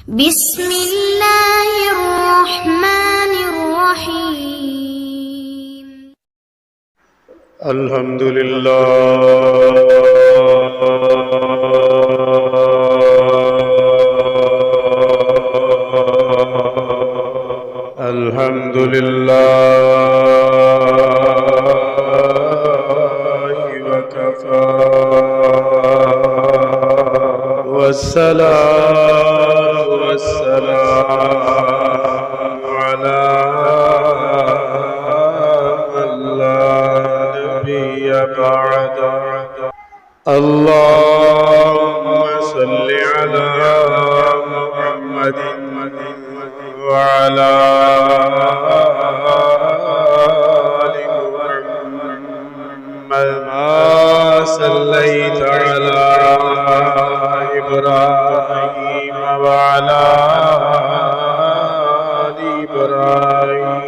بسم الله الرحمن الرحيم. الحمد لله الحمد لله وكفى والصلاة والسلام على من لا نبي بعده. اللهم صل على محمد وعلى آل محمد ما صليت على إبراهيم وعلى آل إبراهيم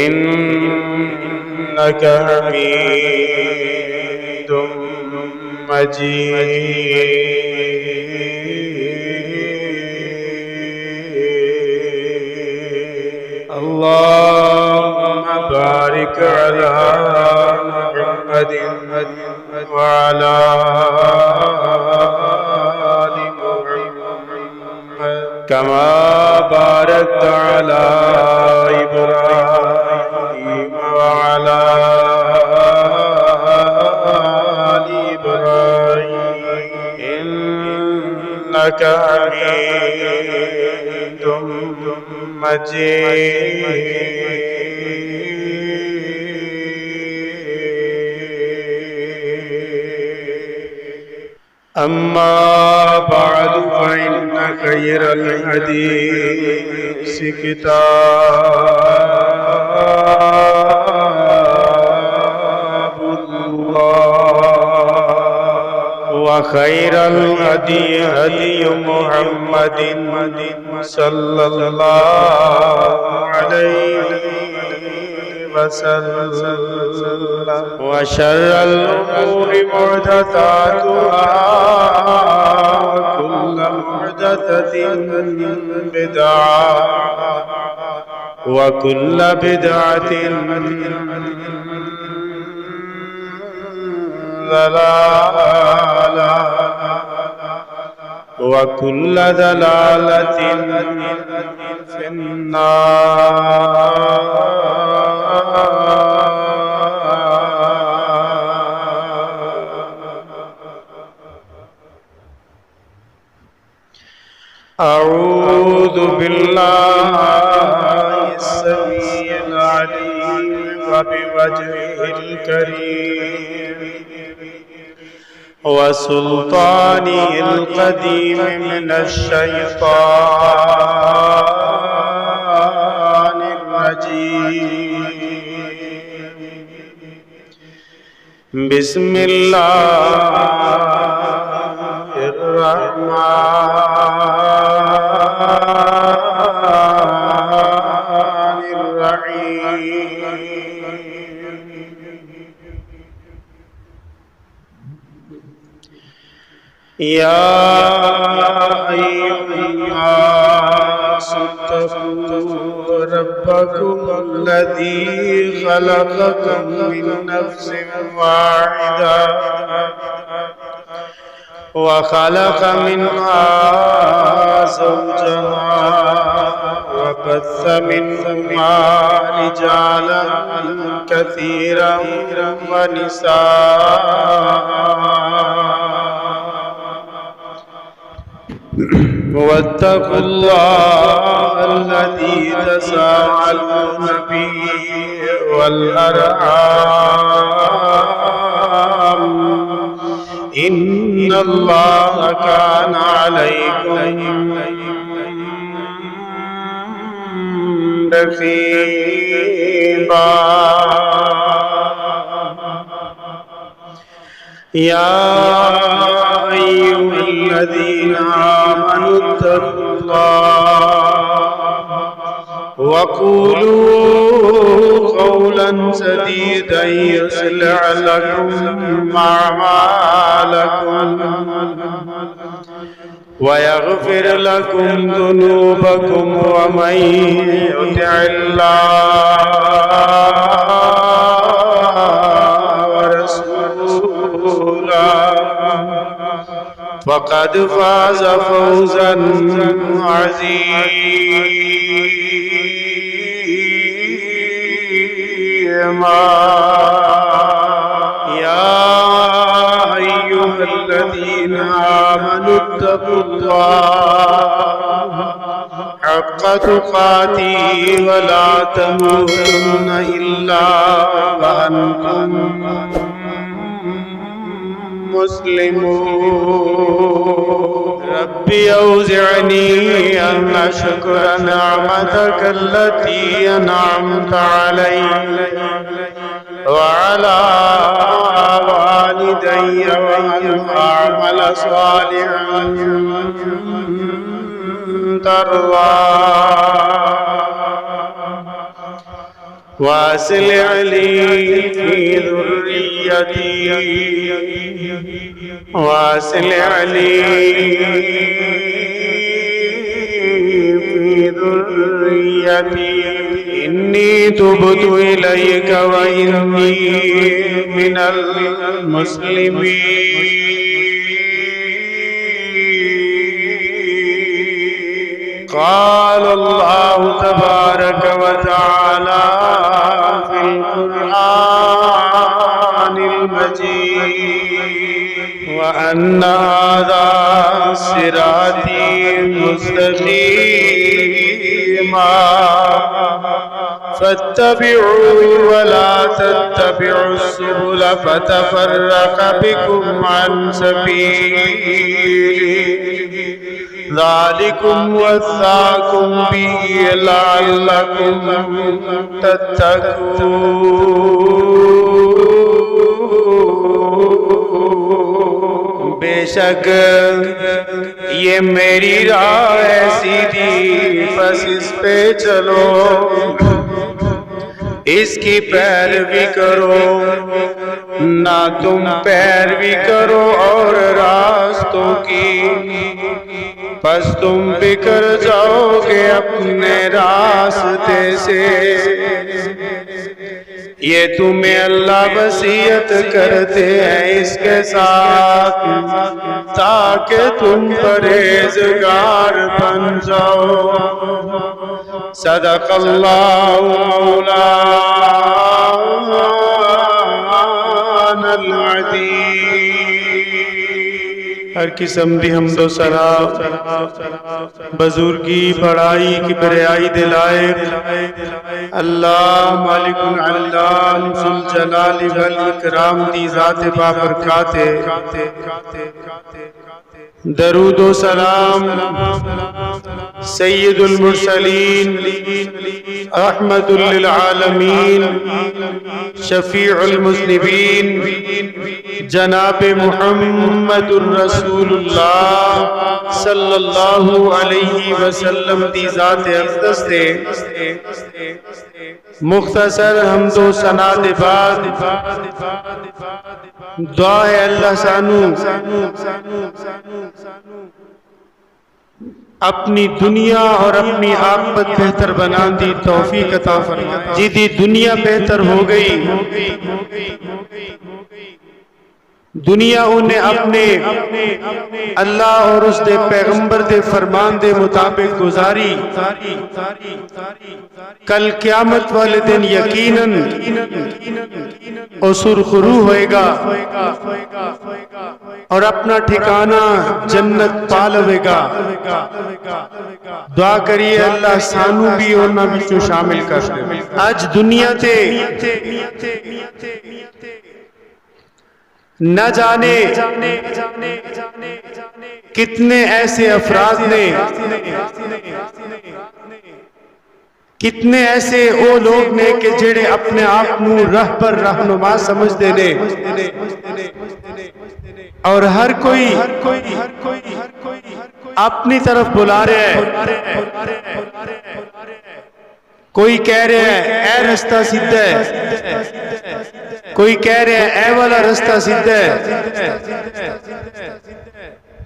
إنك حميد مجيد. اللهم بارك على محمد وعلى آل محمد كما باركت على إبراهيم وعلى آل إبراهيم إنك حميد مجيد. أما بعد فإن خير الحديث كتاب الله وخير الهدي هدي محمد صلى الله عليه وسلم وشر الأمور محدثاتها وكل محدثة بدعة وكل بدعة ضلالة وكل ضلالة في النار. أعوذ بالله السميع العليم وبوجهه الكريم وسلطانه القديم من الشيطان الرجيم. بسم الله الرحمن الرحيم. يا أيها الناس اتقوا ربكم الذي خلقكم من نفس واحدة وخلق منها زوجها وبث منهما رجالا كثيرا ونساء واتقوا الله الذي تساءلون به والأرحام إن الله كان عليكم رقيبا. يا أيها الذين آمنوا اتقوا الله وقولوا قولا سديدا يصلح لكم أعمالكم ويغفر لكم ذنوبكم ومن يطع الله ورسوله فقد فاز فوزا عظيما يا أيها الذين آمنوا اتقوا الله حق تقاته ولا تموتن إلا وأنتم مسلمون ربي أوزعني أن أشكر نعمتك التي أنعمت علي وعلى والدي وأن أعمل صالحا ترضاه وأصلح لي في ذريتي وأصلح لي في ذريتي إني تبت إليك وإني من المسلمين قال الله تبارك وتعالى في القرآن المجيد وأن هذا صراطي مستقيما فاتبعوا ولا تتبعوا السبل فتفرق بكم عن سبيله ذلكم وصاكم به لعلكم تتقون بے شک یہ میری راہ ہے سیدھی بس اس پہ چلو اس کی پیروی کرو نہ تم پیروی کرو اور راستوں کی پس تم بکر جاؤ گے اپنے راستے سے یہ تمہیں اللہ وصیت کرتے ہیں اس کے ساتھ تاکہ تم پرہیزگار بن جاؤ صدق اللہ مولانا العظیم ہر قسم دی حمد و ثنا بزرگی بڑائی کی بریائی دلائے اللہ مالک العلام ذو الجلال والاکرام دی ذات بابرکات درود و سلام سید المرسلین احمد للعالمین شفیع المذنبین جناب محمد الرسول اللہ صلی اللہ علیہ وسلم دی ذات اقدس دے مختصر حمد و ثنا دے بعد دعا ہے اللہ سانو اپنی دنیا اور اپنی آخرت بہتر بنا دی توفیق عطا فرما جی دی دنیا بہتر ہو گئی دنیا انہیں اپنے اللہ اور اس دے پیغمبر دے فرمان دے مطابق گزاری کل قیامت والے دن یقیناً اسر خرو ہوئے گا اور اپنا ٹھکانہ جنت پالوے گا دعا کریے اللہ سانو بھی انہاں بچوں شامل کر دے آج دنیا تے نہ جانے کتنے ایسے افراد نے کتنے ایسے او لوگ نے کہ جڑے اپنے آپ نو راہ پر رہنما سمجھتے نے اور ہر کوئی اپنی طرف بلا رہے ہیں کوئی کہہ رہے ہیں اے رستہ سیدھا ہے کوئی کہہ رہے ہیں اے والا رستہ سیدھا ہے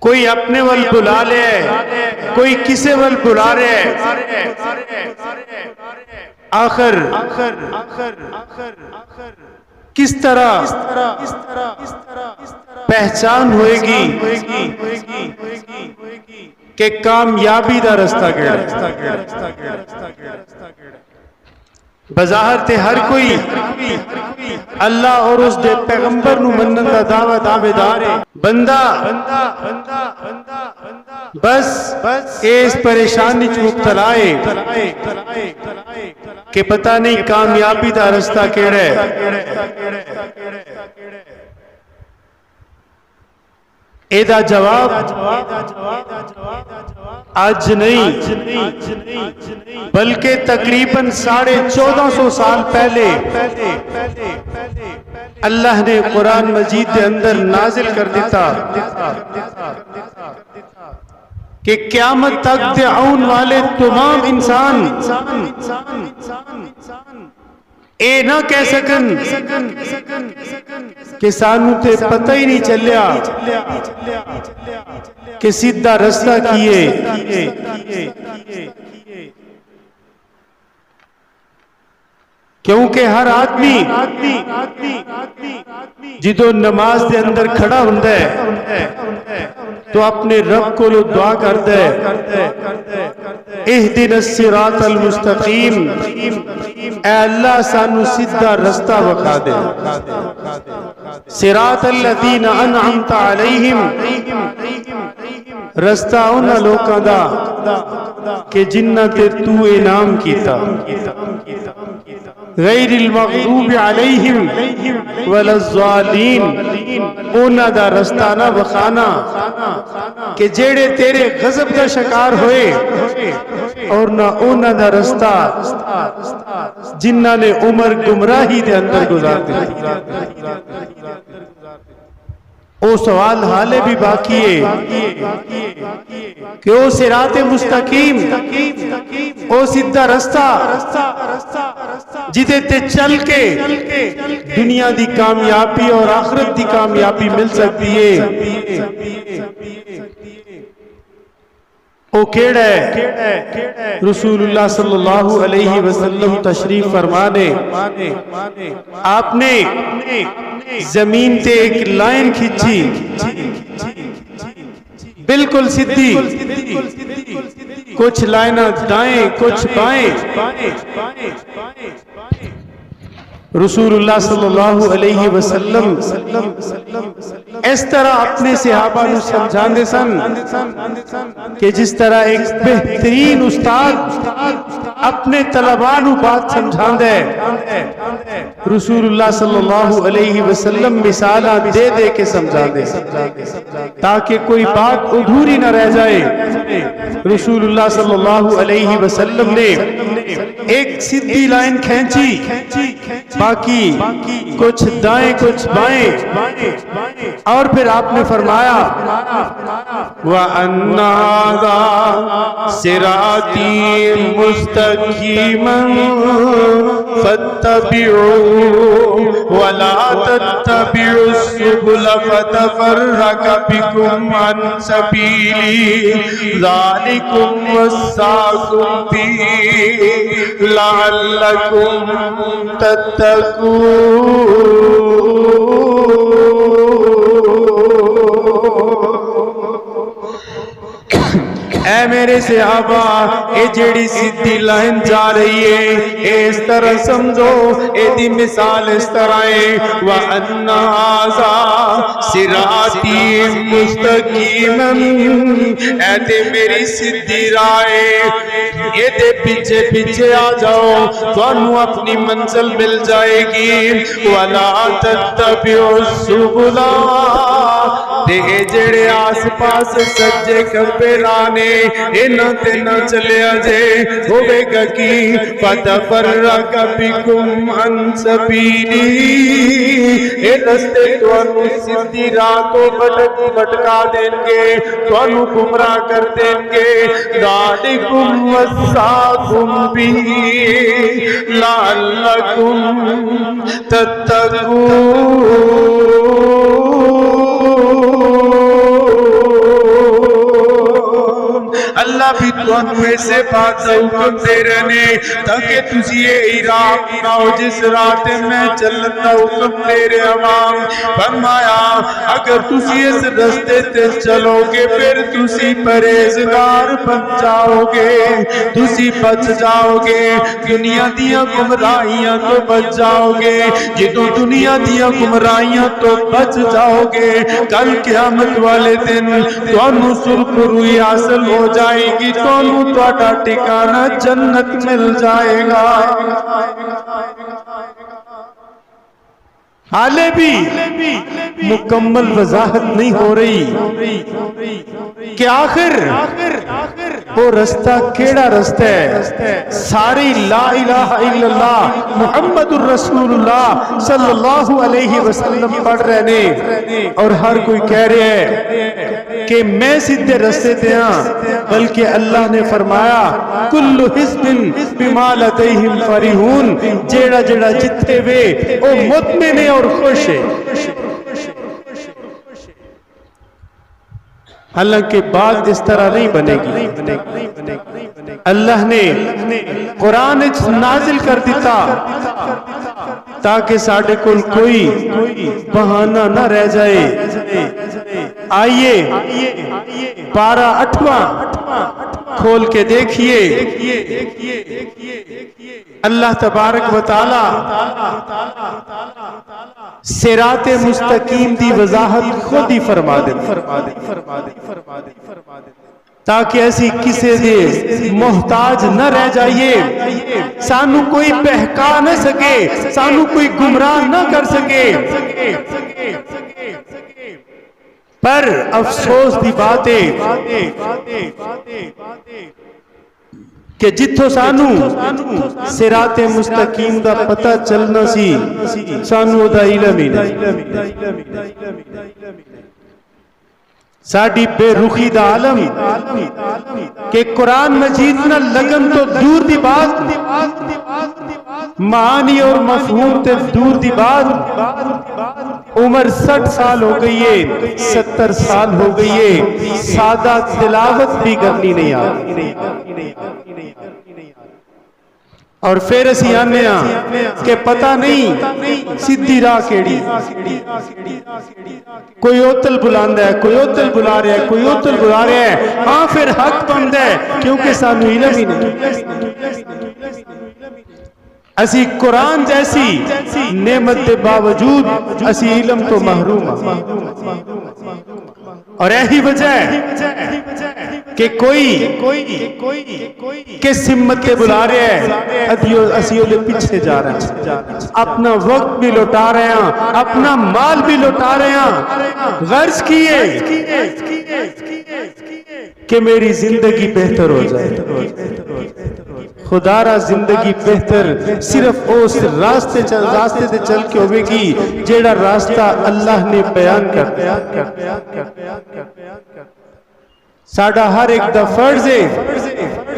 کوئی اپنے ول بلا لے کوئی کسے ول بلا رہے آخر کس طرح پہچان ہوئے گی کہ کامیابی دا رستہ کیڑا بظاہر تے ہر کوئی اللہ اور اس دے پیغمبر نو منن دا دعویٰ دعویدار ہے بندہ بس اس پریشانی چ مبتلا ہے کہ پتہ نہیں کامیابی دا رستہ کیڑا ہے ایدہ جواب آج نہیں بلکہ تقریباً 1450 سال پہلے اللہ نے قرآن مجید کے اندر نازل کر دیتا کہ قیامت تک دعون والے تمام انسان اے نہ کہہ سکن کہ سانو تے پتہ ہی نہیں چلیا کہ سیدھا رستہ کیے کیونکہ ہر آدمی جدو نماز دے اندر کھڑا ہوندہ ہے تو اپنے رب کو لو دعا کرتا ہے اہدنا الصراط المستقیم اے اللہ سانو سیدھا رستہ بکھا دے صراط الذین انعمت علیہم رستہ انہا لوکاں دا کہ جنہ تے تو انعام کیتا غیر المغضوب علیہم ولا الضالین انہا دا رستہ نہ بخانا کہ جیڑے تیرے غضب کا شکار ہوئے اور نہ انہا دا رستہ جنہ نے عمر گمراہی دے اندر گزار دی او سوال حالے بھی باقی ہے کہ او صراط مستقیم او سیدھا رستہ جدے تے چل کے دنیا دی کامیابی اور آخرت دی کامیابی مل سکتی ہے او کیڑا ہے رسول اللہ صلی اللہ علیہ وسلم تشریف فرمانے آپ نے زمین تے ایک لائن کھچی بالکل سیدھی کچھ لائنہ دائیں کچھ بائیں رسول اللہ صلی اللہ علیہ وسلم اس طرح اپنے صحابہ نو سمجھاندے سن کہ جس طرح ایک بہترین استاد اپنے طلباء نو بات سمجھاندے رسول اللہ صلی اللہ علیہ وسلم مثالہ دے دے کے سمجھاندے تاکہ کوئی بات ادھوری نہ رہ جائے رسول اللہ صلی اللہ علیہ وسلم نے ایک سیدھی لائن کھینچی باقی کچھ دائیں کچھ بائیں اور پھر آپ نے فرمایا وَأَنَّ هَذَا صِرَاطِي مُسْتَقِيمًا فَاتَّبِعُوهُ وَلَا تَتَّبِعُوا السُّبُلَ فَتَفَرَّقَ بِكُمْ عَنْ سَبِيلِهِ ذَلِكُمْ وَصَّاكُمْ بِهِ لَعَلَّكُمْ اے میرے صحابہ اے جیڑی سیدھی لائن جا رہی ہے اے اس طرح سمجھو اے دی مثال اس طرح ہے وَأَنَّ هَذَا صِرَاطِي مُسْتَقِيمًا اے تے میری سیدھی راہ اے تے پیچھے پیچھے آ جاؤ تو انہوں اپنی منزل مل جائے گی وَلَا تَتَّبِعُوا السُّبُلَ تے اے جڑے آس پاس سجے کبے رانے انہاں تے نہ چلیا جے ہوے گا کی فَتَفَرَّقَ بِكُمْ عَنْ سَبِيلِهِ اے رستے تانوں سیدھی راہ تو بھٹکا دیں گے تانوں گمراہ کر دیں گے ذَلِكُمْ وَصَّاكُمْ بِهِ لَعَلَّكُمْ تَتَّقُونَ تانوں ایسے بات دا حکم دے رہے نے تاکہ تسی یہ راہ اپناؤ جس راہ تے میں چلن دا حکم دے رہے عوام. فرمایا اگر تسی اس رستے تے چلو گے پھر تسی پرہیزگار بن جاؤ گے, تسی بچ جاؤ گے, دنیا دیاں گمراہیاں تو بچ جاؤ گے. جدوں دنیا دیاں گمراہیاں تو بچ جاؤ گے کل قیامت والے دن تانوں سرخروئی حاصل ہو جائے گی, تانوں تہاڈا ٹھکانہ جنت مل جائے گا. حالے بھی مکمل وضاحت نہیں ہو رہی کہ آخر وہ رستہ کیڑا رستہ ہے. ساری لا الہ الا اللہ محمد الرسول اللہ صلی اللہ علیہ وسلم پڑھ رہے نے اور ہر کوئی کہہ رہے ہے کہ میں سیدھے رستے تے ہاں, بلکہ اللہ نے فرمایا کل حزب بما لدیہم فرحون, جیڑا جیڑا جتھے وے او مطمئن اور خوش ہے. حالانکہ بات اس طرح نہیں بنے گی. اللہ نے قرآن نازل کر دیتا تاکہ ساڑھے کل کوئی بہانہ نہ رہ جائے. آئیے پارہ 8واں کھول کے دیکھیے. اللہ تبارک و تعالی صراط مستقیم دی وضاحت خود ہی فرما دے تاکہ ایسی کسی دے محتاج نہ رہ جائیے, سانو کوئی بہکا نہ سکے, سانو کوئی گمراہ نہ کر سکے. پر افسوس دی بات ہے کہ جتھو سانو صراط مستقیم دا پتہ چلنا سی سانو دا علم ہی نہیں. ساڑی بے رخی دا عالم کہ قرآن مجید نہ لگن تو دور دی بات, معانی اور مفہوم تے دور دی بات. عمر 60 سال ہو گئی ہے, 70 سال ہو گئی ہے, سادہ تلاوت بھی کرنی نہیں آتی. اور پھر اسی آنے کہ پتہ نہیں سیدھی راہ کیڑی, کوئی اوتل بلاندہ ہے, کوئی اوتل بلا رہا ہے, کوئی اوتل بلا رہا ہے. ہاں پھر حق بند ہے کیونکہ سانو علم ہی نہیں. اسی قرآن جیسی نعمت کے باوجود اسی علم تو محروم ہیں. اور یہی وجہ ہے کہ کوئی کس ہمت کے بلا رہے ہیں, اسیوں دے پیچھے جا رہے ہیں, اپنا وقت بھی لوٹا رہے ہیں, اپنا مال بھی لوٹا رہے ہیں, غرض کیے کہ میری زندگی بہتر ہو جائے. خدا را زندگی بہتر صرف اس راستے تے چل کے ہوئے گی جیڑا راستہ اللہ نے بیان کر دیا. ساڑھا ہر ایک دا فرض ہے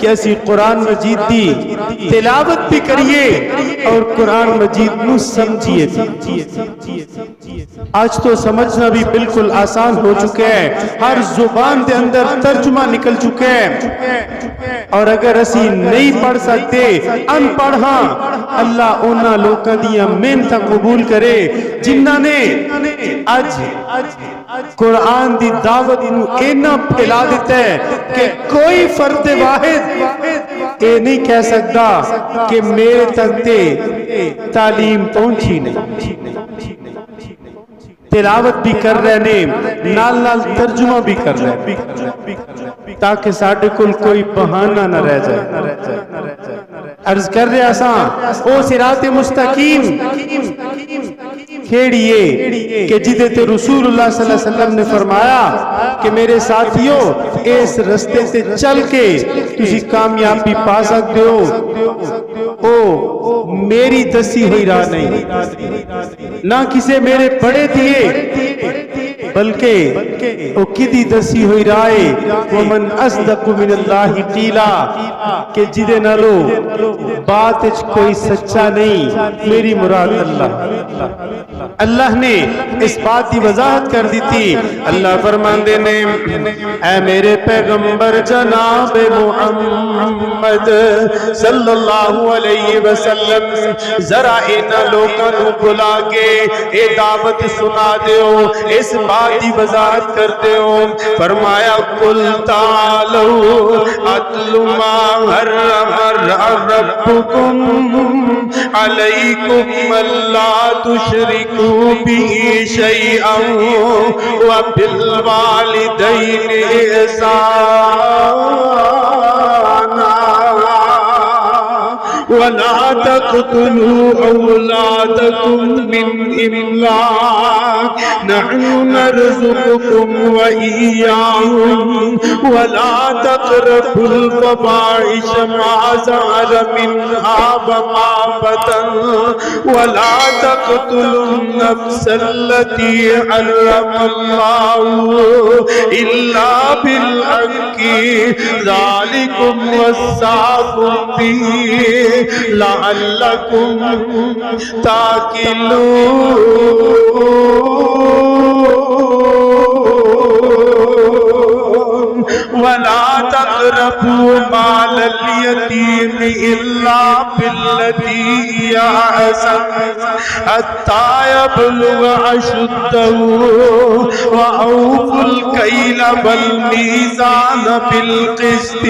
کہ اسی قرآن مجید دی تلاوت بھی کریے اور قرآن مجید نو سمجھیے. آج تو سمجھنا بھی بالکل آسان ہو چکے ہیں, ہر زبان دے اندر ترجمہ نکل چکے ہیں. اور اگر اسی نہیں پڑھ سکتے ان پڑھاں, اللہ انہاں لوکاں دیاں محنتاں قبول کرے جنہاں نے آج قرآن دی دعوت نو اینا پھیلا دیتا ہے کہ کوئی فرد واحد اے نہیں کہہ سکتا کہ میرے تک تے تعلیم پہنچی نہیں. تلاوت بھی کر رہے نے, نال نال ترجمہ بھی کر رہے تاکہ ساڑھے کل کوئی بہانہ نہ رہ جائے. عرض کر رہے آسان او صراط مستقیم کھیڑیے کہ جدے تے رسول اللہ صلی اللہ علیہ وسلم نے فرمایا کہ میرے ساتھیوں اس رستے سے چل کے تسی کامیابی پا سکتے ہو. او میری دسی ہوئی راہ نہیں, نہ کسے میرے پڑے دیے, بلکہ او کدی دسی ہوئی رائے ومن اصدق من اللہ قیلا, کہ جدے نالو بات اچ کوئی سچا نہیں میری مراد اللہ نے اس بات کی وضاحت کر دی تھی. اللہ فرماندے نے اے میرے پیغمبر جناب محمد صلی اللہ علیہ وسلم ذرا ان لوگوں کو بلا کے اے دعوت سنا دیو اس بات کی وضاحت کرتے ہو. فرمایا قل تعالوا اتل ما حرم ربکم علیکم الا تشرکوا به شیئا وبالوالدین احسانا ولا تقتلوا أولادكم من إملاق نحن نرزقكم وإياهم ولا تقربوا الفواحش ما ظهر منها وما بطن ولا تقتلوا النفس التي حرم الله إلا بالحق ذلكم وصاكم به لعلكم تاكلون ولا تقربوا مال اليتيم إلا بالتي هي أحسن حتى يبلغ أشده وأوفوا الكيل والميزان بالقسط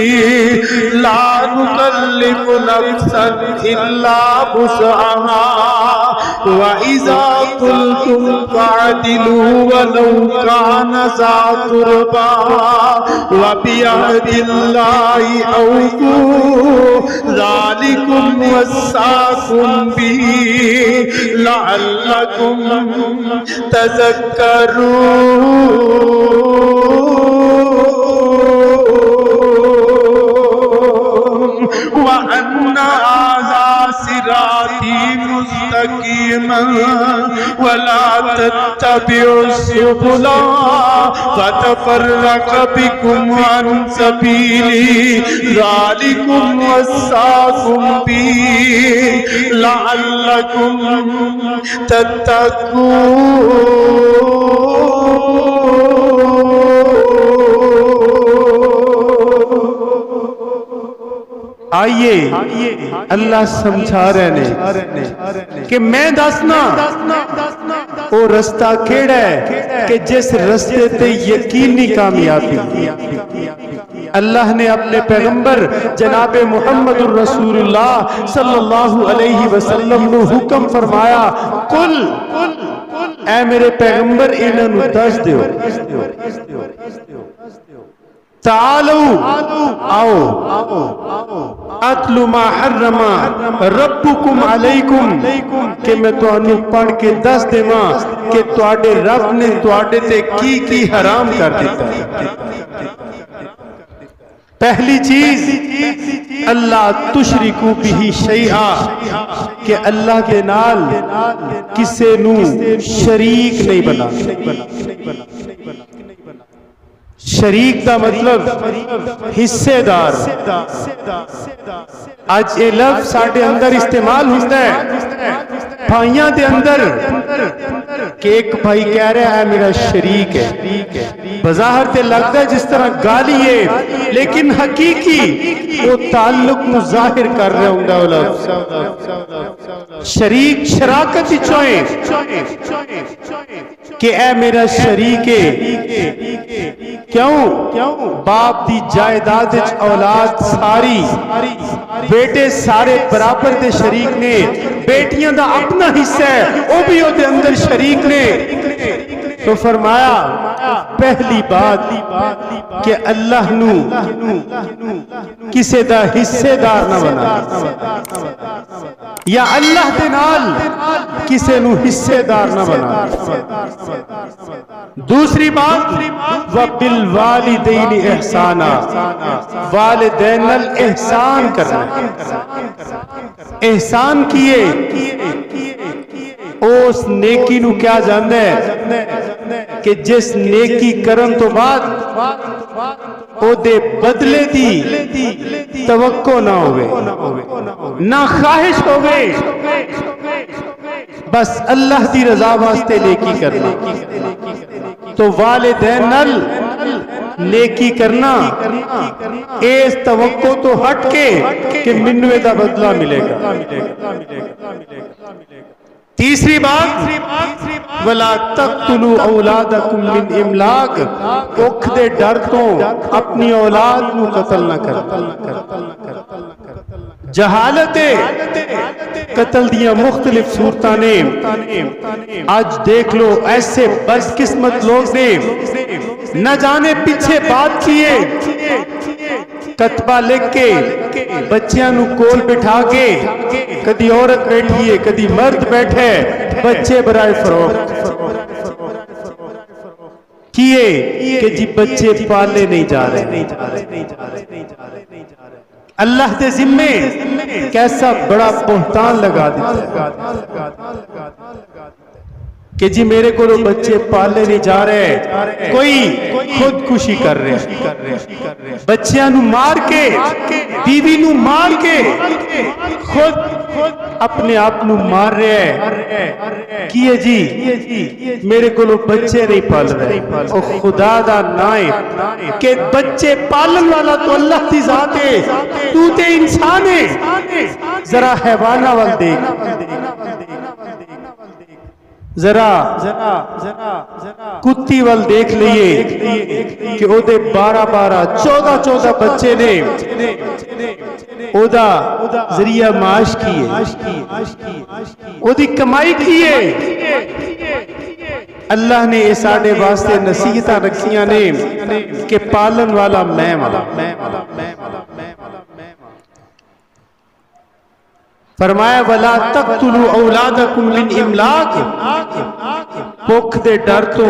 لا نكلف نفسا إلا وسعها وإذا قلتم فاعدلوا ولو كان ذا قربى وبعهد الله أوفوا ذلكم وصاكم به لعلكم تذكرون وأن هذا صراطي مستقيما ولا تتبعوا السبل فتفرق بكم عن سبيلي ذلكم وصاكم به لعلكم تتقون. آئیے اللہ سمجھا رہے نے کہ میں دسنا وہ رستہ کیڑا ہے کہ جس رستے تے یقینی کامیابی. اللہ نے اپنے پیغمبر جناب محمد الرسول اللہ صلی اللہ علیہ وسلم نے حکم فرمایا قل اے میرے پیغمبر انہوں دس دیو تعالو آؤ اتلو ما حرم ربکم علیکم کہ میں تو انہوں پڑھ کے دس دے ماں کہ تواڈے رب نے تواڈے تے کی حرام کر دیتا ہے. پہلی چیز اللہ تشرکو بھی شیئا کہ اللہ کے نال کسے نو شریک نہیں بنا. شریک دا مطلب حصے دار. آج یہ لفظ ساڑھے اندر استعمال ہوتا ہے بھائیاں دے اندر کہ ایک بھائی کہہ رہا ہے میرا شریک ہے. بظاہر تے لگتا ہے جس طرح گالی ہے لیکن حقیقی وہ تعلق ظاہر کر رہے ہوں گا. شریک شراکت چوئیں کہ اے میرا شریک ہے. کیوں باپ دی جائیداد اولاد ساری بیٹے سارے برابر دے شریک نے. بیٹیاں دا اپنا حصہ ہے وہ بھی وہ دے اندر شریک نے. تو فرمایا پہلی بات کہ اللہ نو کسے دا حصے دار نہ بنا یا اللہ دے نال کسے نو حصے دار نہ بنا. دوسری بات وَبِالْوَالِدَيْنِ احسانا والدین الاحسان کرنا. احسان کیے اس نیکی نو کیا جاندے کہ جس نیکی کرن تو بعد او دے بدلے دی توقع نہ ہوئے نہ خواہش ہوئے، بس اللہ دی رضا واسطے نیکی کرنا. تو والدین نال نیکی کرنا اس توقع تو ہٹ کے کہ منوے دا بدلہ ملے گا. تیسری بات، وَلَا تَقْتُلُوا أَوْلَادَكُمْ مِنْ إِمْلَاقٍ، بھوک دے ڈر تو اپنی اولاد نو قتل نہ کر. جہالت قتل دیاں مختلف صورتاں نے آج دیکھ لو، ایسے بدقسمت لوگ نے نہ جانے پیچھے بات کیے، کتبہ لکھ کے بچیاں نو کول بٹھا کے، کدی عورت بیٹھی ہے کدی مرد بیٹھے، بچے برائے فروخت کیے کہ جی بچے پالے نہیں جا رہے. اللہ دے ذمے کیسا بڑا بہتان لگا دیتا ہے کہ جی میرے کو بچے پالے نہیں جا رہے، کوئی خودکشی کر رہے، بچیاں نو مار کے، بیوی نو مار کے خود اپنے آپ نو مار رہے ہیں. کیے جی میرے کو بچے نہیں پال رہے. او خدا دا نائے کہ بچے پالن والا تو اللہ دی ذات ہے، تو تے انسان ہے. ذرا حیوانہ وال دیکھ، ذرا کتی وال دیکھ لئیے کہ او دے 12 14 بچے نے او دا ذریعہ معاش کیے، او دی کمائی کیے. اللہ نے اس آڑے واسطے نصیحتاں رکھیاں نے کہ پالن والا میں والا. فرمایا وَلَا تَقْتُلُوا أَوْلَادَكُمْ مِنْ إِمْلَاقٍ، بھوک دے ڈر تو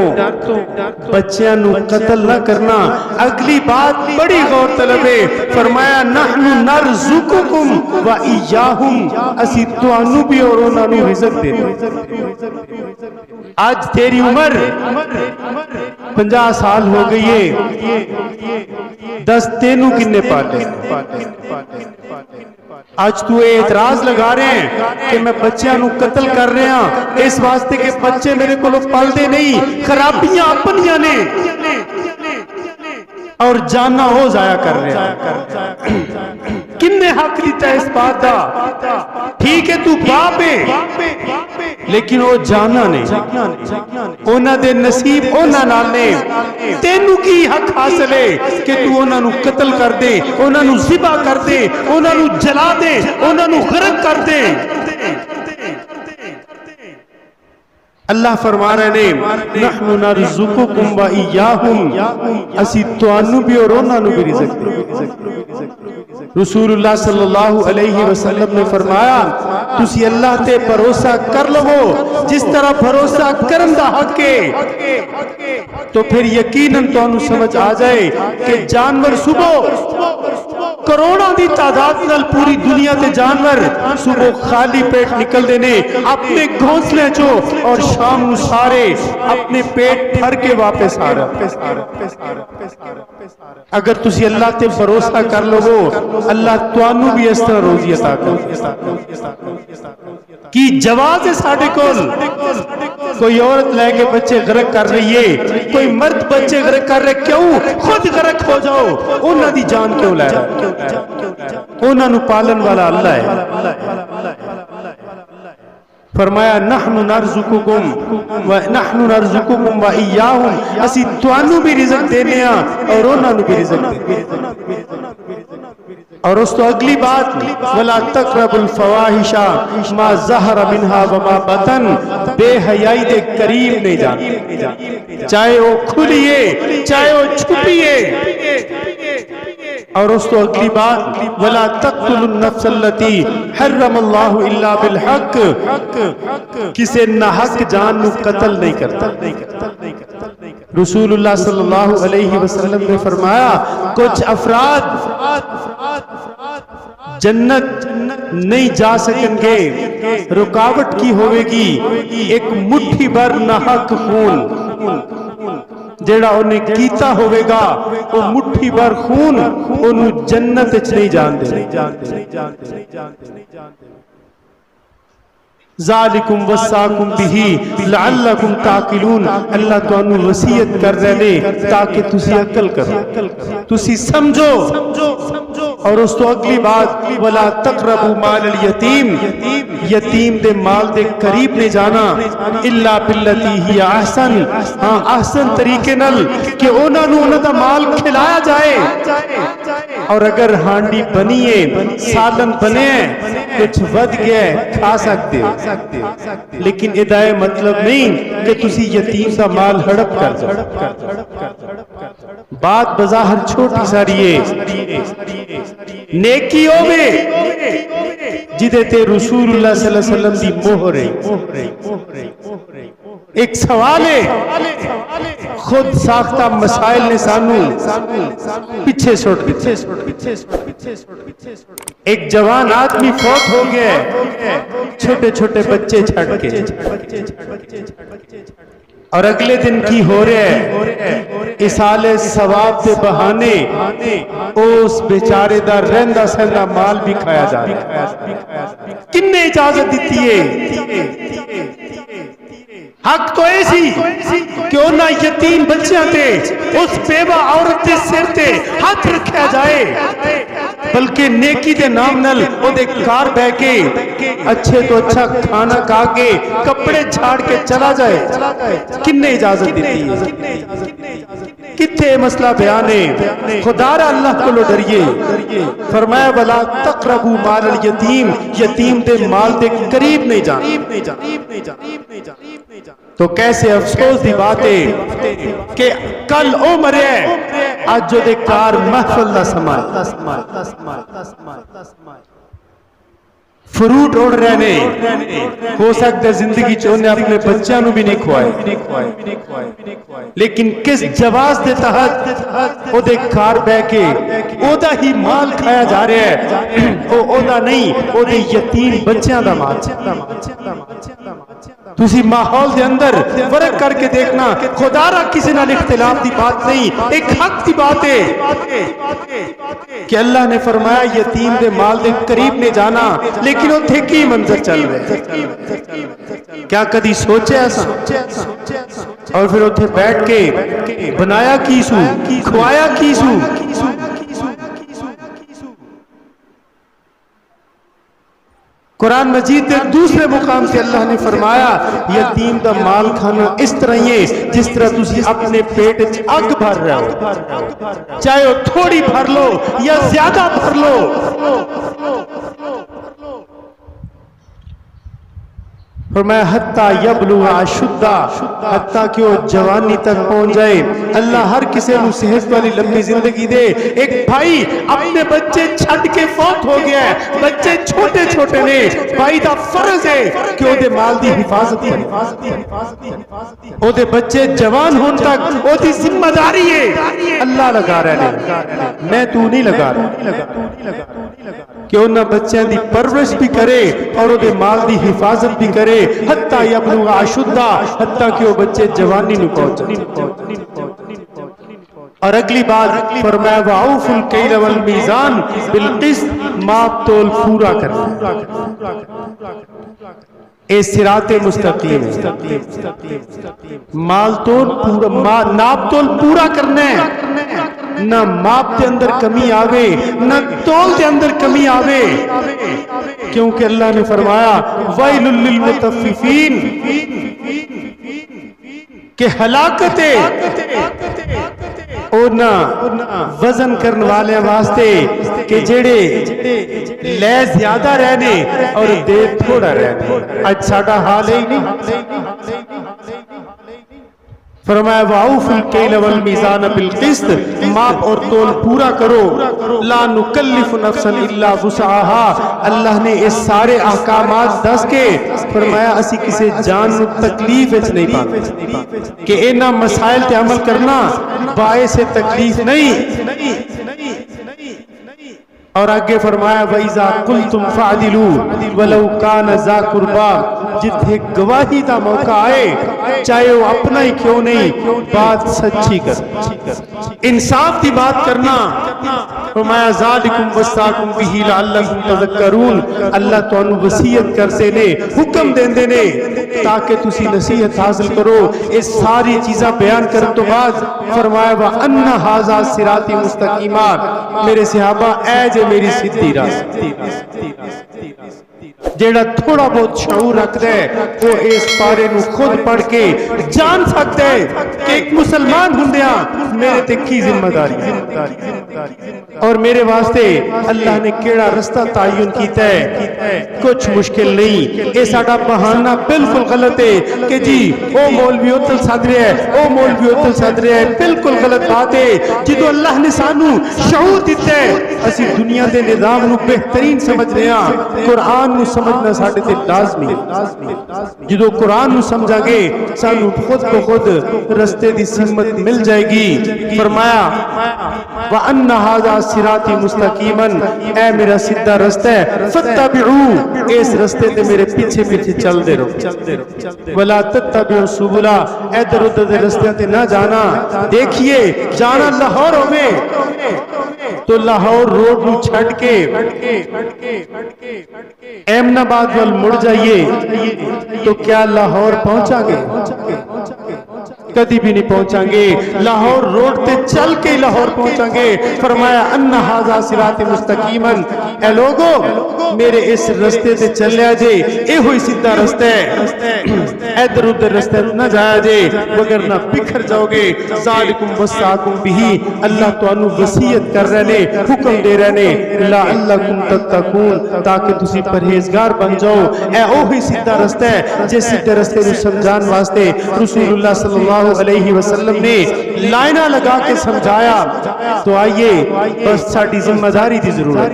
بچیاں نو قتل نہ کرنا. اگلی بات بڑی غور طلب ہے، فرمایا نَحْنُ نَرْزُقُكُمْ وَإِيَّاهُمْ، اسی توانو بھی اور انہوں نے رزق دیتے. آج تیری عمر 50 سال ہو گئی ہے، 10 تینوں کنے پالے. آج تو اعتراض لگا رہے ہیں کہ میں بچیاں نو قتل کر رہے ہیں اس واسطے کہ بچے میرے کو پال دے نہیں. خرابیاں اپنیاں نے اور جانا ہو ضائع کر رہے ہیں. کن نے حق دیتا ہے اس بات دا؟ ٹھیک ہے تو باپ ہے لیکن وہ جانا نہیں، اونا دے نصیب اونا نالے. تینو کی حق حاصل ہے کہ تو اونا نو قتل کر دے، اونا نو ذبح کر دے، اونا نو جلا دے، اونا نو غرق کر دے. اللہ فرما رہے نے نحن نرزقکم و ایاہم، اسی توانو بھی اور اونا نو بھی رزق دے. رسول اللہ صلی اللہ علیہ وسلم نے فرمایا تسی اللہ تے بھروسہ کر لو جس طرح بھروسہ کرن دا حق ہے، تو پھر یقیناً تو انہوں سمجھ آ جائے کہ جانور صبح کروڑوں دی تعداد نال پوری دنیا تے جانور صبح خالی پیٹ نکل دینے اپنے گھونسلے چو اور شام سارے اپنے پیٹ بھر کے واپس آ رہا. اگر تسی اللہ تے بھروسہ کر لو اللہ توانو بھی اس طرح روزی عطا کر کی. جواز ہے ساڑھے کول کوئی عورت لے کے بچے غرق کر رہی ہے، کوئی مرد بچے غرق کر رہے، کیوں خود غرق ہو جاؤ؟ انہاں دی جان کیوں لے رہا؟ انہاں نو پالن والا اللہ ہے. فرمایا نحن نرزقکم و ایاہم، اسی توانو بھی رزق دینے ہیں اور انہاں نو بھی رزق دینے. اور اس تو اگلی بات وَلَا تَقْرَبُ الْفَوَاحِشَ مَا ظَهَرَ مِنْهَا وَمَا بَطَنَ، بے حیائی دے قریب نہیں جانا، چاہے وہ کھلیے چاہے وہ چھپیے. اور اس تو اگلی بات وَلَا تَقْتُلُوا النَّفْسَ الَّتِي حَرَّمَ اللَّهُ إِلَّا بِالْحَقِّ، کسے ناحق جان نو قتل نہیں کرتا. رسول اللہ صلی اللہ علیہ وسلم نے فرمایا کچھ افراد جنت نہیں جا سکیں گے، رکاوٹ کی ہوئے گی ایک مٹھی بھر ناحق خون. جیڑا انہیں کیتا ہوئے گا وہ مٹھی بھر خون انہوں جنت وچ نہیں جان دے ذالکم وصاکم بہی لعلکم تعقلون اللہ تو انہوں وصیت کر رہے نے تاکہ تسی عقل کرو تسی سمجھو اور اس تو اگلی بات وَلَا تَقْرَبُوا مَالَ الْيَتِيمِ یتیم دے مال دے قریب نہیں جانا الا باللتی ہی احسن احسن طریقے نل کہ انہوں دا مال کھلایا جائے اور اگر ہانڈی بنیے سالن بنے کچھ ود گیا کھا سکتے لیکن ادائے مطلب نہیں کہ تسی یتیم دا مال ہڑپ کر جاؤ بات بظاہر چھوٹی ساری ہے نیکی ہوئے جدے تے رسول اللہ صلی اللہ علیہ وسلم دی مہر ہے ایک سوال ہے خود ساختہ مسائل نے سانو پیچھے چھوڑ ایک جوان آدمی فوت ہو گیا چھوٹے چھوٹے بچے چھڑ کے اور اگلے دن کی ہو رہے ہے اسال ثواب دے بہانے اس بیچارے دا رہندہ سہندہ مال بھی کھایا جا رہا ہے کن نے اجازت دیتی ہے حق تو ایسی کہ انہاں یتیم بچیاں تے اس بیوہ عورت دے سر تے ہاتھ رکھیا جائے بلکہ نیکی دے نام نل او دے کار بہ کے اچھے تو اچھا کھانا کھا کے کپڑے چھاڑ کے چلا جائے کن نے اجازت دیتی ہے کتھے مسئلہ بیان ہے خدا را اللہ کو لو ڈریے فرمایا وَلَا تَقْرَبُوا مَالَ الْيَتِيمِ یتیم دے مال دے قریب نہیں جانا تو کیسے افسوس دی بات ہے کہ کل او مرے آج جو دے کار محفل دا سمائے فروٹ اڑ رہنے ہو سکتا ہے زندگی چونے اپنے بچیاں نو بھی نہیں کھوائے لیکن کس جواز دے تحت او دے کار بے کے او دا ہی مال کھایا جا رہا ہے او دا نہیں او دے یتیم بچیاں دا مال تُسی ماحول دے اندر فرق کر کے دیکھنا خدا را کسی نال اختلاف دی بات نہیں ایک حق دی بات ہے کہ اللہ نے فرمایا یتیم دے مال دے قریب نے جانا لیکن وہ تھے کی منظر چل رہے کیا کدی سوچے ایسا اور پھر اتھے بیٹھ کے بنایا کیسو کھوایا کیسو قرآن مجید کے دوسرے مقام سے اللہ نے فرمایا یتیم دا مال کھانا اس طرح یہ جس طرح تسی اپنے پیٹ اگ بھر رہے ہو چاہے وہ تھوڑی بھر لو یا زیادہ بھر لو فرمایا حتیٰ یبلغ اشدہ حتیٰ کہ وہ جوانی تک پہنچ جائے اللہ ہر کسی نو صحت والی لمبی زندگی دے ایک بھائی اپنے بچے چھٹ کے فوت ہو گیا ہے بچے چھوٹے چھوٹے نے بھائی دا فرض ہے کہ وہ دے مال دی حفاظت کرے وہ دے بچے جوان ہون تک وہ دی ذمہ داری ہے اللہ لگا رہے میں تو نہیں لگا رہا کہ انہاں بچیاں دی پرورش بھی کرے اور وہ دے مال دی حفاظت بھی کرے حتیٰ یبلغ اشدہ حتیٰ کہ وہ بچے جوانی نو پہنچے اور اگلی بات فرمایا وَأَوْفُوا الْكَيْلَ وَالْمِيزَانَ بِالْقِسْطِ ماپ تول پورا کرنا اے صراط مستقیم مال تول پورا ناپ تول پورا کرنا ہے نہ ماپ دے اندر کمی آوے نہ تول دے اندر کمی آوے کیونکہ اللہ نے فرمایا وَيْلٌ لِّلْمُطَفِّفِينَ کہ ہلاکت ہے اونا وزن کرنے والے واسطے کہ جڑے لے زیادہ رہنے اور دے تھوڑا رہنے آج ساڑھا حال ہی نہیں فرمایا وَأَوْفُوا الْكَيْلَ وَالْمِيزَانَ بِالْقِسْطِ ماپ اور تول پورا کرو لا نُكَلِّفُ نَفْسًا إِلَّا وُسْعَهَا اللہ نے اس سارے احکامات دس کے فرمایا اسی کسی جان نو تکلیف وچ نہیں پاتے کہ اینا مسائل تے عمل کرنا باعث تکلیف نہیں اور آگے فرمایا وَإِذَا قُلْتُمْ فَعْدِلُوا وَلَوْ كَانَ ذَا قُرْبَى جتھے گواہی دا موقع آئے چاہے وہ اپنا ہی کیوں نہیں بات سچی کر انصاف دی بات کرنا فرمایا ذالکم وصاکم بہ لعلکم تذکرون اللہ تانوں وصیت کرتے نے حکم دیندے نے تاکہ تسی نصیحت حاصل کرو اس ساری چیزاں بیان کرن تو بعد فرمایا وَأَنَّ هَذَا صِرَاطِ مُسْتَقِيمًا میرے صحابہ اے جے میری سیدھی راہ جیڑا تھوڑا بہت شعور رکھتا ہے وہ اس پارے نو خود پڑھ کے جان سکتا ہے کہ ایک مسلمان ہندیاں میرے تے کی ذمہ داری اور میرے واسطے اللہ نے کیڑا رستہ تعین کیتا ہے کچھ مشکل نہیں اے ساڈا بہانہ بالکل غلط ہے کہ جی او مولوی اتل سد رہا ہے او مولوی اتل سد رہا ہے بالکل غلط بات ہے جدو اللہ نے سانو شعور دیتا ہے اسی دنیا دے نظام نو بہترین سمجھ رہے ہیں قرآن نو سمجھنا ساڈے تے لازمی جدو قرآن نو سمجھا گے سانو خود بخود رستے دی سمت مل جائے گی فرمایا وَأَنَّ هَذَا صِرَاطِ مُسْتَقِيمًا اے میرا سیدھا رستہ ہے فَاتَّبِعُوا اس رستے تے میرے پیچھے پیچھے چل دے رہو وَلَا تَتَّبِعُوا السُّبُلَ ادھر ادھر دے رستے تے نہ جانا دیکھیے جانا لاہور ہوئے تو لاہور روڈ نو چھڑ کے احمد آباد وال مڑ جائیے تو کیا لاہور پہنچا گے کدی بھی نہیں پہنچاں گے لاہور روڈ تے چل کے لاہور پہنچاں گے فرمایا ان ھذا صراط مستقیما اے لوگو میرے اس رستے تے چلیا جے اے ہوئی سیدھا رستہ ہے ادھر ادھر رستے نہ جایا جے وگرنہ بکھر جاؤ گے ذالکم وصاکم بہ اللہ تانوں وصیت کر رہے نے حکم دے رہے نے لعلکم تتقون تاکہ تسی پرہیزگار بن جاؤ اے وہی سیدھا رستہ ہے جس سیدھے رستے نو سمجھان واسطے رسول اللہ صلی اللہ علیہ وسلم نے لائنہ لگا کے سمجھایا تو آئیے بس ساڈی ذمہ داری دی ضرورت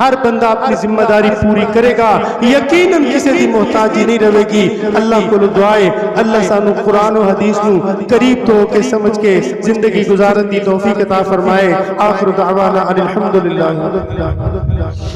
ہر بندہ اپنی ذمہ داری پوری کرے گا یقیناً کسی دی محتاجی نہیں رہے گی اللہ کو دعائے اللہ سانو قرآن و حدیث نو قریب تو کے سمجھ کے زندگی گزارن دی توفیق عطا فرمائے آخر دعوانا ان الحمدللہ